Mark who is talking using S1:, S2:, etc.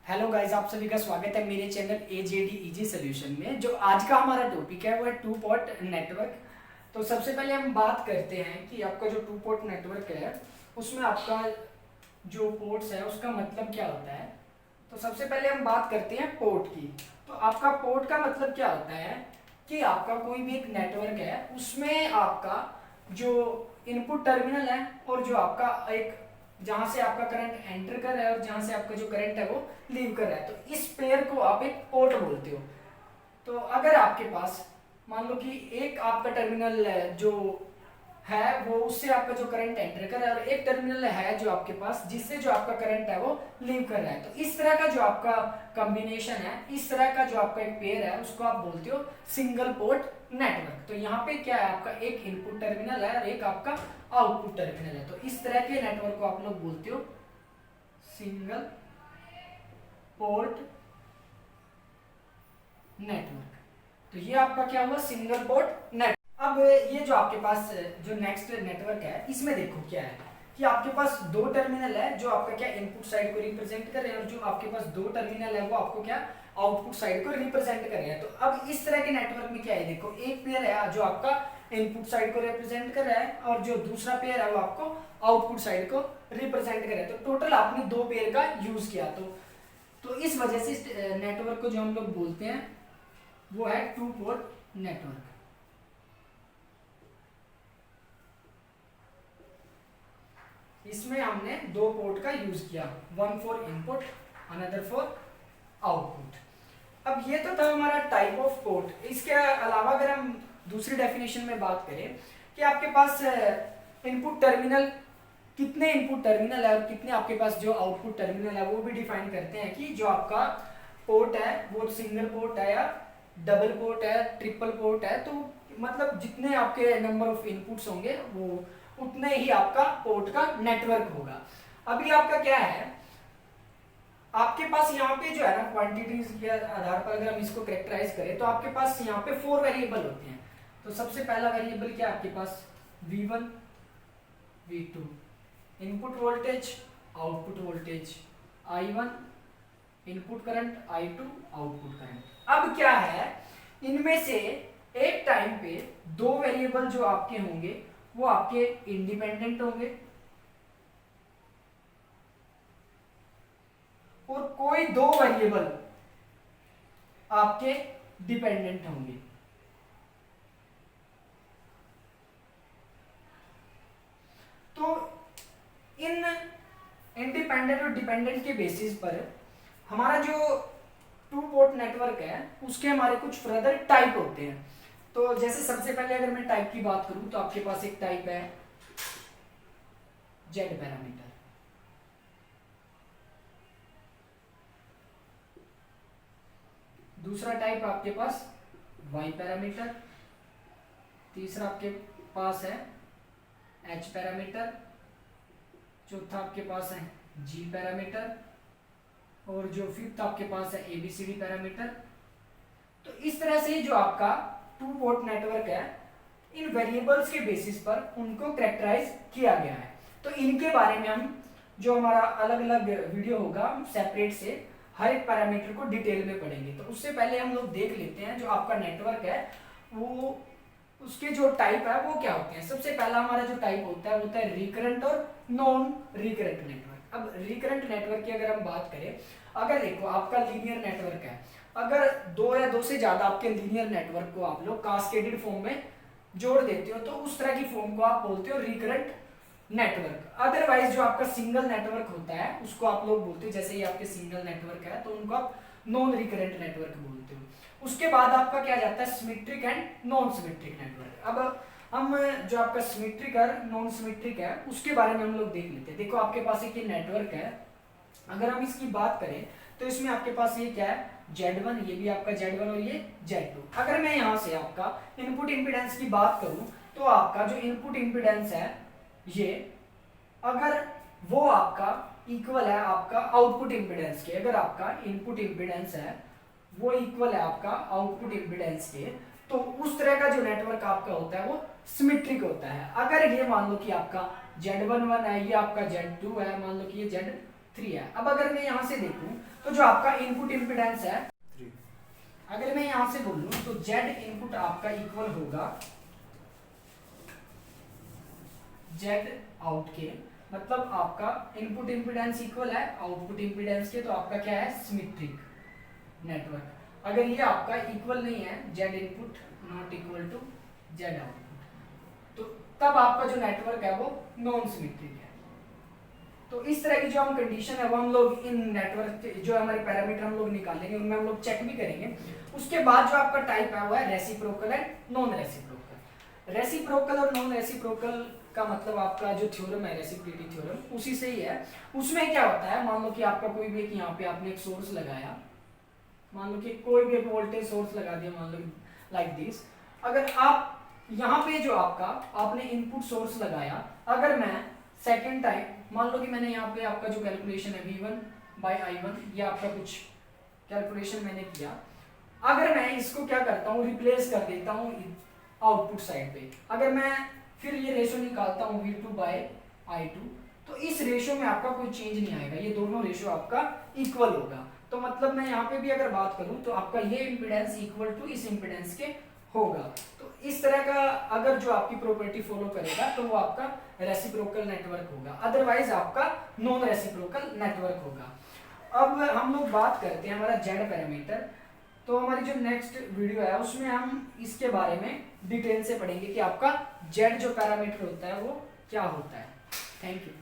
S1: Hello guys, आप सभी का स्वागत है मेरे चैनल AJD इजी सोल्यूशन में। जो आज का हमारा टॉपिक है वो है टू पोर्ट नेटवर्क। तो सबसे पहले हम बात करते हैं कि आपका जो टू पोर्ट नेटवर्क है उसमें आपका जो पोर्ट्स है उसका मतलब क्या होता है। तो सबसे पहले हम बात करते हैं पोर्ट की। तो आपका पोर्ट का मतलब क्या होता है कि आपका कोई भी एक नेटवर्क है उसमें आपका जो इनपुट टर्मिनल है और जो आपका एक जहां से आपका करंट एंटर कर रहा है और जहां से आपका जो करंट है वो लीव कर रहा है, तो इस पेयर को आप एक पोर्ट बोलते हो। तो अगर आपके पास मान लो कि एक आपका टर्मिनल जो है वो उससे आपका जो करंट एंटर कर रहा है और एक टर्मिनल है जो आपके पास जिससे जो आपका करंट है वो लीव कर रहा है, तो इस तरह का जो आपका कॉम्बिनेशन है, इस तरह का जो आपका एक पेयर है उसको आप बोलते हो सिंगल पोर्ट नेटवर्क। तो यहाँ पे क्या है, आपका एक इनपुट टर्मिनल है और एक आपका आउटपुट टर्मिनल है, तो इस तरह के नेटवर्क को आप लोग बोलते हो सिंगल पोर्ट नेटवर्क। तो ये आपका क्या हुआ, सिंगल पोर्ट नेटवर्क। अब ये जो आपके पास जो नेक्स्ट नेटवर्क है इसमें देखो क्या है कि आपके पास दो टर्मिनल है जो आपका क्या इनपुट साइड को रिप्रेजेंट कर रहे हैं और जो आपके पास दो टर्मिनल है वो आपको क्या आउटपुट साइड को रिप्रेजेंट कर रहे हैं। तो अब इस तरह के नेटवर्क में क्या है, देखो एक पेयर है जो आपका इनपुट साइड को रिप्रेजेंट कर रहा है और जो दूसरा पेयर है वो आपको आउटपुट साइड को रिप्रेजेंट कर रहा है। तो टोटल आपने दो पेयर का यूज किया। तो इस वजह से इस नेटवर्क को जो हम लोग बोलते हैं वो है टू पोर्ट नेटवर्क। इसमें हमने दो पोर्ट का यूज किया, one for input another for output. अब ये तो था हमारा टाइप ऑफ पोर्ट। इसके अलावा अगर हम दूसरी डेफिनेशन में बात करें कि आपके पास इनपुट टर्मिनल कितने इनपुट टर्मिनल है और कितने आपके पास जो आउटपुट टर्मिनल है वो भी डिफाइन करते हैं कि जो आपका पोर्ट है वो सिंगल पोर्ट है या डबल पोर्ट है, ट्रिपल पोर्ट है। तो मतलब जितने आपके नंबर ऑफ इनपुट्स होंगे वो उतने ही आपका पोर्ट का नेटवर्क होगा। अभी आपका क्या है, आपके पास यहाँ पे जो है ना क्वांटिटीज के आधार पर अगर हम इसको कैरेक्टराइज करें तो आपके पास यहाँ पे फोर वेरिएबल होते हैं। तो सबसे पहला वेरिएबल क्या है आपके पास, V1 V2 input voltage output voltage, I1 input current, I2 output current. अब क्या है, इनमें से एक टाइम पे दो वेरिएबल जो आपके होंगे वो आपके इंडिपेंडेंट होंगे और कोई दो वेरिएबल आपके डिपेंडेंट होंगे। तो इन इंडिपेंडेंट और डिपेंडेंट के बेसिस पर हमारा जो टू पोर्ट नेटवर्क है उसके हमारे कुछ फर्दर टाइप होते हैं। तो जैसे सबसे पहले अगर मैं टाइप की बात करूं तो आपके पास एक टाइप है जेड पैरामीटर, दूसरा टाइप आपके पास वाई पैरामीटर, तीसरा आपके पास है एच पैरामीटर, चौथा आपके पास है जी पैरामीटर और जो फिफ्थ आपके पास है एबीसीडी पैरामीटर। तो इस तरह से जो आपका टू पोर्ट नेटवर्क है इन वेरिएबल्स के बेसिस पर उनको कैरेक्टराइज किया गया है। तो इनके बारे में हम जो हमारा अलग अलग वीडियो होगा सेपरेट से हर एक पैरामीटर को डिटेल में पढ़ेंगे। तो उससे पहले हम लोग देख लेते हैं जो आपका नेटवर्क है वो उसके जो टाइप है वो क्या होते हैं। सबसे पहला हमारा जो टाइप होता है वो होता है रिकरेंट और नॉन रिकरेंट नेटवर्क। अब रिकरेंट नेटवर्क की अगर हम बात करें, अगर देखो आपका लीनियर नेटवर्क है, अगर दो या दो से ज्यादा आपके लीनियर नेटवर्क को आप लोग कास्केडेड फॉर्म में जोड़ देते हो तो उस तरह की फॉर्म को आप बोलते हो रिकरेंट नेटवर्क। अदरवाइज जो आपका सिंगल नेटवर्क होता है उसको आप लोग बोलते हो, जैसे ये आपके सिंगल नेटवर्क है तो उनको आप नॉन रिकरेंट नेटवर्क बोलते हो। उसके बाद आपका क्या जाता है symmetric and non symmetric network. अब हम जो आपका सिमेट्रिक और नॉन सिमेट्रिक है उसके बारे में हम लोग देख लेते हैं। देखो आपके पास एक ये नेटवर्क है, अगर हम इसकी बात करें तो इसमें आपके पास ये क्या है Z1, ये भी आपका Z1 और ये Z2। अगर मैं यहाँ से आपका इनपुट इंपीडेंस की बात करूं तो आपका जो इनपुट इंपीडेंस है ये अगर वो आपका इक्वल है आपका आउटपुट इंपीडेंस के, अगर आपका इनपुट इंपीडेंस है वो इक्वल है आपका आउटपुट इंपीडेंस के, तो उस तरह का जो नेटवर्क आपका होता है वो सिमेट्रिक होता है। अगर ये मान लो कि आपका Z11 है, ये आपका Z2 है, मान लो कि ये 3 है। अब अगर मैं यहाँ से देखूं तो जो आपका इनपुट इम्पीडेंस है
S2: 3।
S1: अगर मैं यहाँ से बोलूं तो जेड इनपुट आपका इक्वल होगा जेड आउट के, मतलब आपका इनपुट इम्पीडेंस इक्वल है आउटपुट इम्पीडेंस के, तो आपका क्या है सिमेट्रिक नेटवर्क। अगर ये आपका इक्वल नहीं है Z input not equal to Z output, तो तब आपका जो नेटवर्क है वो नॉन सिमेट्रिक है। तो इस तरह की जो हम कंडीशन है वो हम लोग इन नेटवर्क के जो हमारे पैरामीटर हम लोग निकालेंगे उनमें हम लोग चेक भी करेंगे। उसके बाद जो आपका टाइप है वो है reciprocal and non reciprocal. Reciprocal और नॉन रेसिप्रोकल का मतलब आपका जो थ्योरम है रेसिप्रोसिटी थ्योरम उसी से ही है। उसमें क्या होता है, मान लो कि आपका कोई भी एक यहाँ पे आपने एक सोर्स लगाया, मान लो कि कोई भी एक वोल्टेज सोर्स लगा दिया, मान लो लाइक दिस। अगर आप यहाँ पे जो आपका आपने इनपुट सोर्स लगाया, अगर मैं सेकेंड टाइम मान लो कि मैंने यहाँ पे आपका जो कैलकुलेशन है V1/I1 ये आपका कुछ कैलकुलेशन मैंने किया, अगर मैं इसको क्या करता हूँ रिप्लेस कर देता हूँ आउटपुट साइड पे, अगर मैं फिर ये रेशो निकालता हूँ V2/I2, तो इस रेशो में आपका कोई चेंज नहीं आएगा, ये दोनों रेशो आपका इक्वल होगा। तो मतलब मैं यहाँ पे भी अगर बात करूँ तो आपका ये इम्पीडेंस इक्वल टू इस इम्पीडेंस के होगा। तो इस तरह का अगर जो आपकी प्रॉपर्टी फॉलो करेगा तो वो आपका रेसिप्रोकल नेटवर्क होगा, अदरवाइज आपका नॉन रेसिप्रोकल नेटवर्क होगा। अब हम लोग बात करते हैं हमारा जेड पैरामीटर। तो हमारी जो नेक्स्ट वीडियो है उसमें हम इसके बारे में डिटेल से पढ़ेंगे कि आपका जेड जो पैरामीटर होता है वो क्या होता है। Thank you.